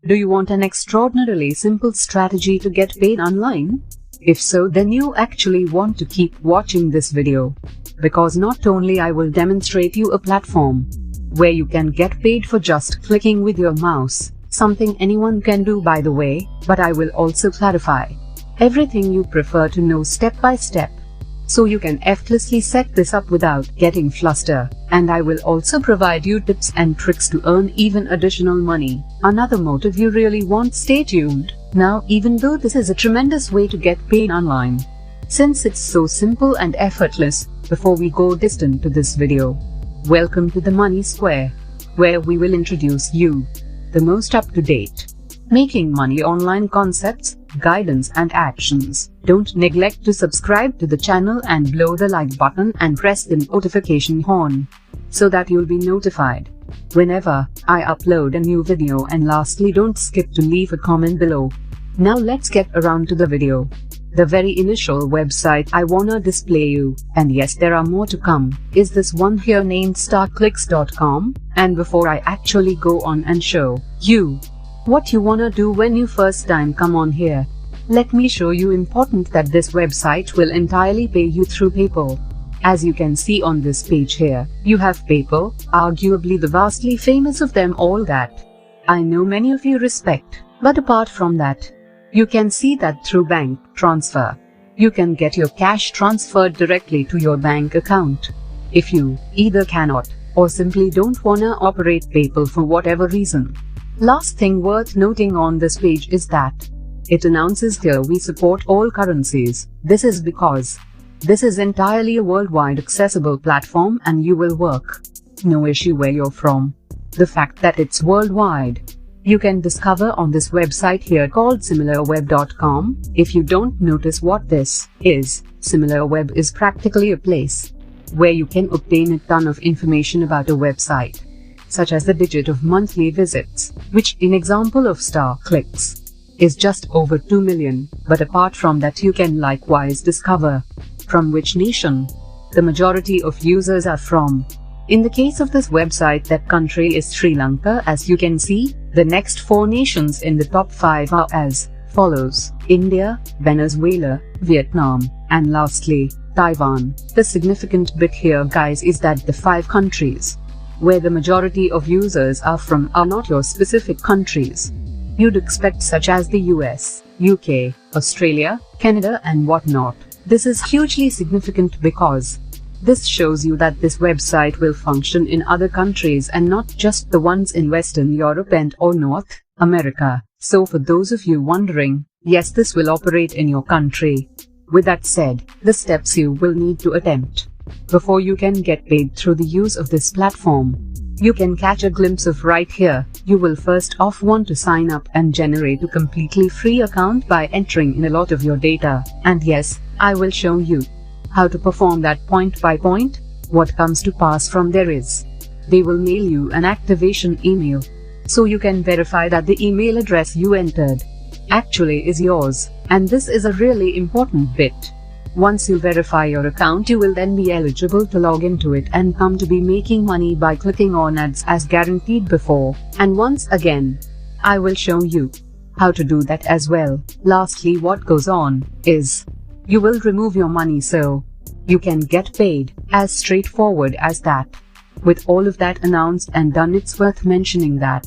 Do you want an extraordinarily simple strategy to get paid online? If so, then you actually want to keep watching this video. Because not only I will demonstrate you a platform where you can get paid for just clicking with your mouse, something anyone can do by the way, but I will also clarify everything you prefer to know step by step, so you can effortlessly set this up without getting flustered, and I will also provide you tips and tricks to earn even additional money. Another motive you really want. Stay tuned. Now, even though this is a tremendous way to get paid online, since it's so simple and effortless, before we go distant to this video, welcome to the Money Square, where we will introduce you the most up-to-date making money online concepts, guidance and actions. Don't neglect to subscribe to the channel and blow the like button and press the notification horn so that you'll be notified whenever I upload a new video, and lastly, don't skip to leave a comment below. Now let's get around to the video. The very initial website I wanna display you, and yes, there are more to come, is this one here named startclicks.com. And before I actually go on and show you what you wanna do when you first time come on here, let me show you important that this website will entirely pay you through PayPal. As you can see on this page here, you have PayPal, arguably the vastly famous of them all that I know many of you respect. But apart from that, you can see that through bank transfer, you can get your cash transferred directly to your bank account. If you either cannot or simply don't wanna operate PayPal for whatever reason. Last thing worth noting on this page is that it announces here we support all currencies. This is because this is entirely a worldwide accessible platform and you will work no issue where you're from. The fact that it's worldwide, you can discover on this website here called similarweb.com. If you don't notice what this is, SimilarWeb is practically a place where you can obtain a ton of information about a website, such as the digit of monthly visits, which in example of StarClicks is just over 2 million. But apart from that, you can likewise discover from which nation the majority of users are from. In the case of this website, that country is Sri Lanka. As you can see, the next 4 nations in the top 5 are as follows: India, Venezuela, Vietnam, and lastly, Taiwan. The significant bit here, guys, is that the 5 countries where the majority of users are from are not your specific countries you'd expect, such as the US, UK, Australia, Canada and whatnot. This is hugely significant because this shows you that this website will function in other countries and not just the ones in Western Europe and or North America. So for those of you wondering, yes, this will operate in your country. With that said, the steps you will need to attempt before you can get paid through the use of this platform, you can catch a glimpse of right here. You will first off want to sign up and generate a completely free account by entering in a lot of your data. And yes, I will show you how to perform that point by point. What comes to pass from there is, they will mail you an activation email, so you can verify that the email address you entered actually is yours. And this is a really important bit. Once you verify your account, you will then be eligible to log into it and come to be making money by clicking on ads as guaranteed before. And once again, I will show you how to do that as well. Lastly, what goes on is, you will remove your money so you can get paid. As straightforward as that. With all of that announced and done, it's worth mentioning that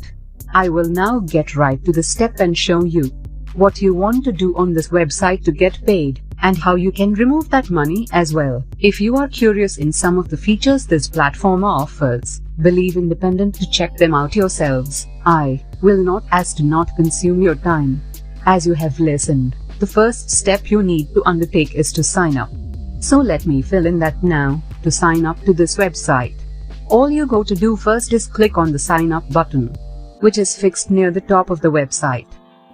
I will now get right to the step and show you what you want to do on this website to get paid, and how you can remove that money as well. If you are curious in some of the features this platform offers, believe independent to check them out yourselves. I will not ask to not consume your time. As you have listened, the first step you need to undertake is to sign up. So let me fill in that now. To sign up to this website, all you go to do first is click on the sign up button, which is fixed near the top of the website.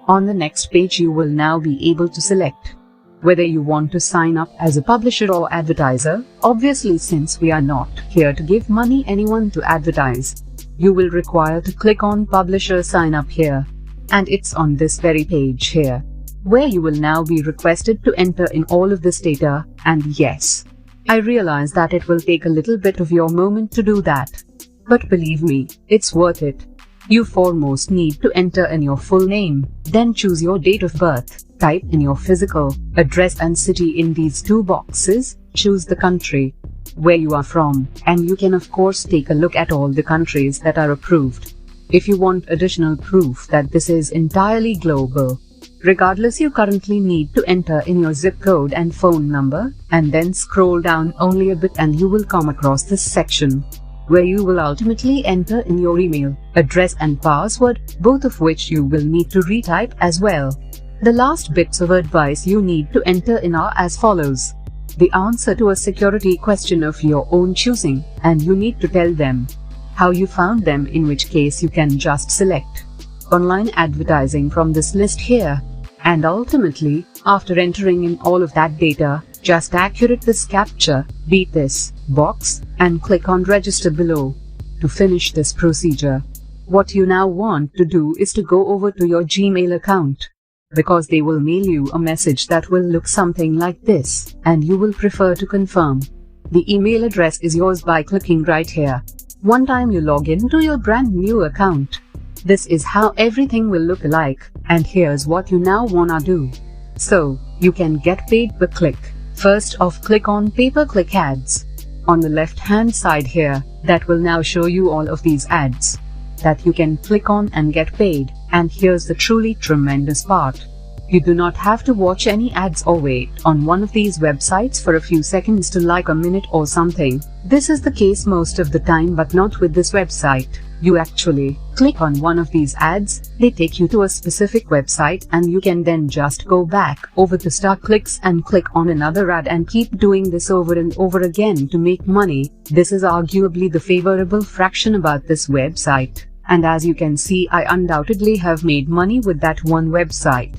On the next page, you will now be able to select whether you want to sign up as a publisher or advertiser. Obviously, since we are not here to give money anyone to advertise, you will require to click on publisher sign up here. And it's on this very page here, where you will now be requested to enter in all of this data. And yes, I realize that it will take a little bit of your moment to do that. But believe me, it's worth it. You foremost need to enter in your full name, then choose your date of birth, type in your physical address and city in these two boxes, choose the country where you are from, and you can of course take a look at all the countries that are approved. If you want additional proof that this is entirely global, regardless, you currently need to enter in your zip code and phone number, and then scroll down only a bit and you will come across this section, where you will ultimately enter in your email address and password, both of which you will need to retype as well. The last bits of advice you need to enter in are as follows. The answer to a security question of your own choosing, and you need to tell them how you found them, in which case you can just select online advertising from this list here. And ultimately, after entering in all of that data, just accurate this captcha, beat this box, and click on register below to finish this procedure. What you now want to do is to go over to your Gmail account, because they will mail you a message that will look something like this, and you will prefer to confirm. The email address is yours by clicking right here. One time you log into your brand new account, this is how everything will look like, and here's what you now wanna do. So, you can get paid per click. First off, click on pay-per-click ads on the left hand side here. That will now show you all of these ads that you can click on and get paid. And here's the truly tremendous part. You do not have to watch any ads or wait on one of these websites for a few seconds to like a minute or something. This is the case most of the time, but not with this website. You actually click on one of these ads, they take you to a specific website, and you can then just go back over to StarClicks and click on another ad and keep doing this over and over again to make money. This is arguably the favorable fraction about this website. And as you can see, I undoubtedly have made money with that one website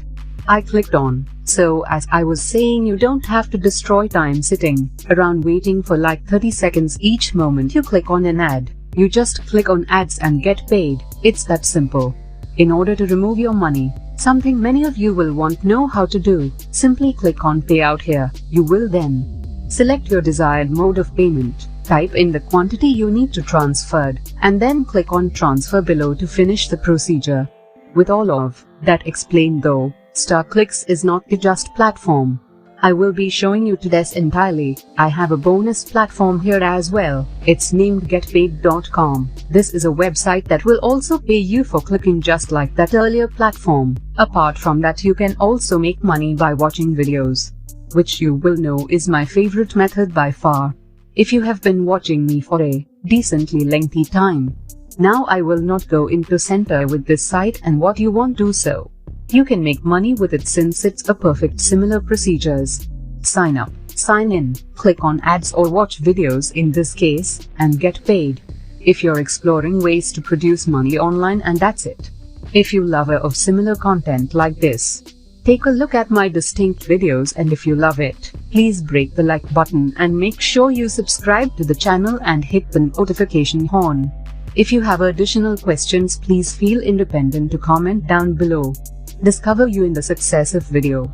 I clicked on. So as I was saying, you don't have to destroy time sitting around waiting for like 30 seconds each moment you click on an ad. You just click on ads and get paid. It's that simple. In order to remove your money, something many of you will want to know how to do, simply click on payout here. You will then select your desired mode of payment, type in the quantity you need to transfer, and then click on transfer below to finish the procedure. With all of that explained though, StarClicks is not the just platform I will be showing you to this entirely. I have a bonus platform here as well. It's named getpaid.com. This is a website that will also pay you for clicking just like that earlier platform. Apart from that, you can also make money by watching videos, which you will know is my favorite method by far. If you have been watching me for a decently lengthy time, now I will not go into center with this site and what you want to do so. You can make money with it since it's a perfect similar procedures. Sign up, sign in, click on ads or watch videos in this case, and get paid. If you're exploring ways to produce money online, and that's it. If you lover of similar content like this, take a look at my distinct videos, and if you love it, please break the like button and make sure you subscribe to the channel and hit the notification horn. If you have additional questions, please feel independent to comment down below. Discover you in the successive video.